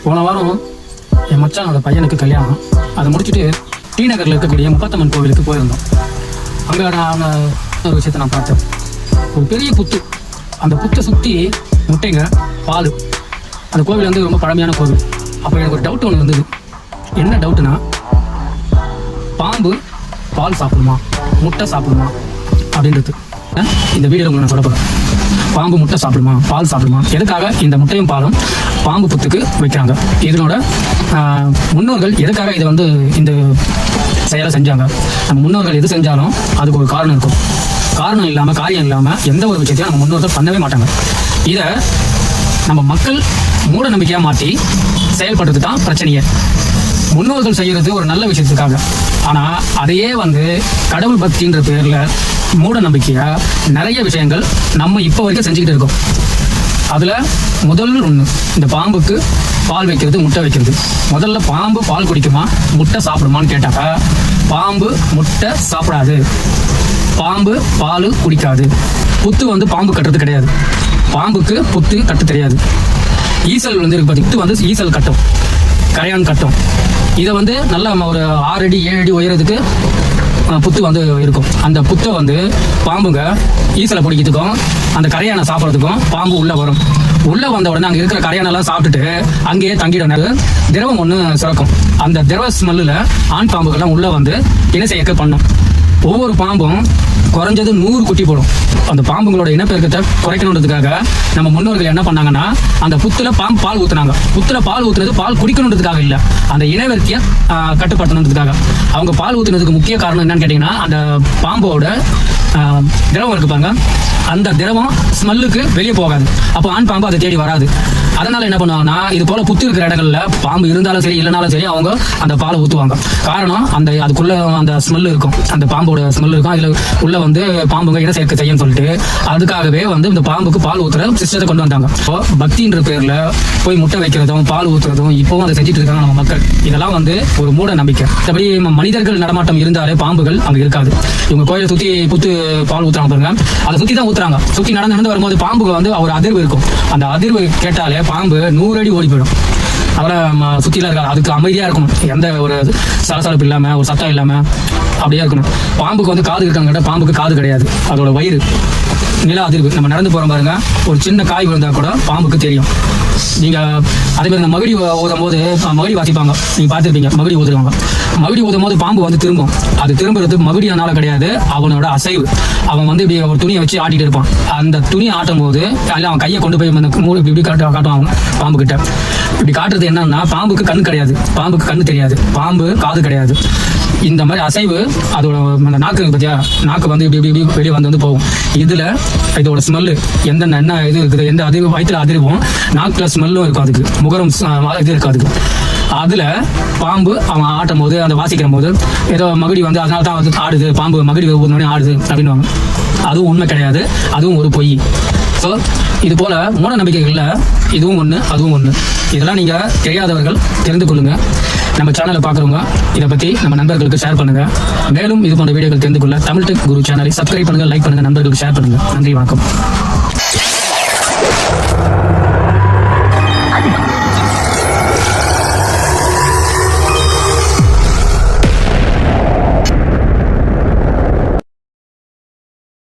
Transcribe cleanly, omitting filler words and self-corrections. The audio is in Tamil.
போன வாரம் என் மச்சானோட பையனுக்கு கல்யாணம். அதை முடிச்சுட்டு டி நகரில் இருக்கக்கூடிய முப்பத்தம்மன் கோவிலுக்கு போயிருந்தோம். அங்கே நான் ஒரு விஷயத்தை நான் பார்த்தேன். ஒரு பெரிய புத்து, அந்த புத்தை சுற்றி முட்டைங்க, பால். அந்த கோவில் வந்து ரொம்ப பழமையான கோவில். அப்போ எனக்கு ஒரு டவுட் ஒன்று வந்தது. என்ன டவுட்டுனா, பாம்பு பால் சாப்பிடுமா, முட்டை சாப்பிடுமா அப்படின்றது இந்த வீடியோவில் உங்களுக்கு நான் சொல்ல போகிறேன். பாம்பு முட்டை சாப்பிடுமா, பால் சாப்பிடுமா, எதுக்காக இந்த முட்டையும் பாலும் பாம்பு புத்துக்கு வைக்கிறாங்க, இதனோட முன்னோர்கள் எதுக்காக இதை வந்து இந்த செயலை செஞ்சாங்க. நம்ம முன்னோர்கள் எது செஞ்சாலும் அதுக்கு ஒரு காரணம் இருக்கும். காரணம் இல்லாமல், காரியம் இல்லாமல் எந்த ஒரு விஷயத்தையும் நம்ம முன்னோர்கள் பண்ணவே மாட்டாங்க. இதை நம்ம மக்கள் மூட நம்பிக்கையாக மாற்றி செயல்படுறது தான் பிரச்சனையே. முன்னோர்கள் செய்கிறது ஒரு நல்ல விஷயத்துக்காக, ஆனால் அதையே வந்து கடவுள் பக்தின்ற பேரில் மூட நம்பிக்கையா நிறைய விஷயங்கள் நம்ம இப்போ வரைக்கும் செஞ்சுக்கிட்டு இருக்கோம். அதில் முதல் ஒன்று, இந்த பாம்புக்கு பால் வைக்கிறது, முட்டை வைக்கிறது. முதல்ல பாம்பு பால் குடிக்குமா, முட்டை சாப்பிடுமான்னு கேட்டாக்கா, பாம்பு முட்டை சாப்பிடாது, பாம்பு பால் குடிக்காது. புத்து வந்து பாம்பு கட்டுறது கிடையாது, பாம்புக்கு புத்து கட்டு தெரியாது. ஈசல் வந்து இருக்கு, புத்து வந்து ஈசல் கட்டும், கரையான் கட்டும். இதை வந்து நல்லா ஒரு 6 அடி 7 அடி உயரத்துக்கு புத்து வந்து இருக்கும். அந்த புத்தை வந்து பாம்புங்க ஈசலை பிடிக்கிறதுக்கும் அந்த கரையானை சாப்பிட்றதுக்கும் பாம்பு உள்ளே வரும். உள்ளே வந்த உடனே அங்கே இருக்கிற கரையானெல்லாம் சாப்பிட்டுட்டு அங்கேயே தங்கிடும். திரவம் ஒன்று சுரக்கும். அந்த திரவ ஸ்மெல்லில் ஆண் பாம்புகள்லாம் உள்ளே வந்து இனச்சேர்க்கை பண்ணும். ஒவ்வொரு பாம்பும் குறைஞ்சது 100 குட்டி போடும். அந்த பாம்புங்களோட இனப்பெருக்கத்தை குறைக்கணுன்றதுக்காக நம்ம முன்னோர்கள் என்ன பண்ணாங்கன்னா, அந்த புத்துல பாம்பு பால் ஊத்துனாங்க. புத்துல பால் ஊத்துனது பால் குடிக்கணுன்றதுக்காக இல்லை, அந்த இனவெருத்தியை கட்டுப்படுத்தணுன்றதுக்காக. அவங்க பால் ஊத்துனதுக்கு முக்கிய காரணம் என்னன்னு கேட்டீங்கன்னா, அந்த பாம்போட திரவம் இருக்கு பாருங்க, அந்த திரவம் ஸ்மெல்லுக்கு வெளியே போகாது. அப்போ ஆண் பாம்பு அதை தேடி வராது. அதனால என்ன பண்ணுவாங்கன்னா, இது போல புத்து இருக்கிற இடங்கள்ல பாம்பு இருந்தாலும் சரி இல்லைனாலும் சரி அவங்க அந்த பாலை ஊற்றுவாங்க. காரணம், அந்த அதுக்குள்ள அந்த ஸ்மெல் இருக்கும், அந்த பாம்போட ஸ்மெல் இருக்கும். அதில் உள்ள வந்து பாம்புங்க இன சேர்க்கை செய்யும் சொல்லிட்டு அதுக்காகவே வந்து இந்த பாம்புக்கு பால் ஊத்துற சிஸ்டத்தை கொண்டு வந்தாங்க. இப்போ பக்தின்ற பேர்ல போய் முட்டை வைக்கிறதும் பால் ஊத்துறதும் இப்பவும் அதை செஞ்சுட்டு இருக்காங்க நம்ம மக்கள். இதெல்லாம் வந்து ஒரு மூட நம்பிக்கை. மற்றபடி மனிதர்கள் நடமாட்டம் இருந்தாலே பாம்புகள் அங்க இருக்காது. இவங்க கோயிலை சுத்தி புத்து பால் ஊத்துறாங்க பாருங்க, அதை சுத்தி தான் ஊத்துறாங்க. சுத்தி நடந்து வரும்போது பாம்புக்கு வந்து ஒரு அதிர்வு இருக்கும். அந்த அதிர்வு கேட்டாலே பாம்பு 100 அடி ஓடி போயிடும். அதெல்லாம் சுத்திலாம் இருக்காது. அதுக்கு அமைதியா இருக்கணும், எந்த ஒரு சலசலப்பு இல்லாம, ஒரு சத்தம் இல்லாம அப்படியே இருக்கணும். பாம்புக்கு வந்து காது இருக்காங்க, பாம்புக்கு காது கிடையாது. அதோட வயிறு நில அதிர்வு. நம்ம நடந்து போறோம் பாருங்க, ஒரு சின்ன காய் விழுந்தா கூட பாம்புக்கு தெரியும். நீங்க அதே மாதிரி இந்த மகிடி ஊதும் போது மகிடி வாசிப்பாங்க, நீங்க பார்த்துருப்பீங்க. மகிடி ஊதுவாங்க, மகிடி ஊதும் போது பாம்பு வந்து திரும்பும். அது திரும்புறது மகிடியானால கிடையாது, அவனோட அசைவு. அவன் வந்து இப்படி ஒரு துணியை வச்சு ஆட்டிட்டு இருப்பான். அந்த துணியை ஆட்டும் போது அவன் கையை கொண்டு போய் இப்படி காட்டுவான் பாம்பு கிட்ட. இப்படி காட்டுறது என்னன்னா, பாம்புக்கு கண்ணு கிடையாது, பாம்புக்கு கண்ணு தெரியாது, பாம்பு காது கிடையாது. இந்த மாதிரி அசைவு அதோட அந்த நாக்கு பத்தியா, நாக்கு வந்து இப்படி இப்படி வெளியே வந்து போகும். இதுல இதோட ஸ்மெல்லு என்ன இது இருக்குது, எந்த அதிர்வு வயிற்றுல அதிர்வும் நாக்குல ஸ்மெல்லும் இருக்கும், அதுக்கு முகரம் இது இருக்கு அதுக்கு. அதுல பாம்பு அவன் ஆட்டும் போது, அந்த வாசிக்கிற போது ஏதோ மகிடி வந்து அதனால தான் வந்து ஆடுது, பாம்பு மகிடி ஊதுனோடனே ஆடுது அப்படின்வாங்க. அதுவும் உண்மை கிடையாது, அதுவும் ஒரு பொய். ஸோ இது போல மூட நம்பிக்கைகள்ல இதுவும் ஒன்று, அதுவும் ஒன்று. இதெல்லாம் நீங்க தெரியாதவர்கள் தெரிந்து கொள்ளுங்க. நம்ம சேனலை பார்க்குறவங்க இதை பற்றி நம்ம நண்பர்களுக்கு ஷேர் பண்ணுங்க. மேலும் இது போன்ற வீடியோக்கள் தெரிந்து கொள்ள தமிழ் டெக் குரு சேனலை சப்ஸ்கிரைப் பண்ணுங்க, லைக் பண்ணுங்க, நண்பர்களுக்கு ஷேர் பண்ணுங்க. நன்றி, வணக்கம்.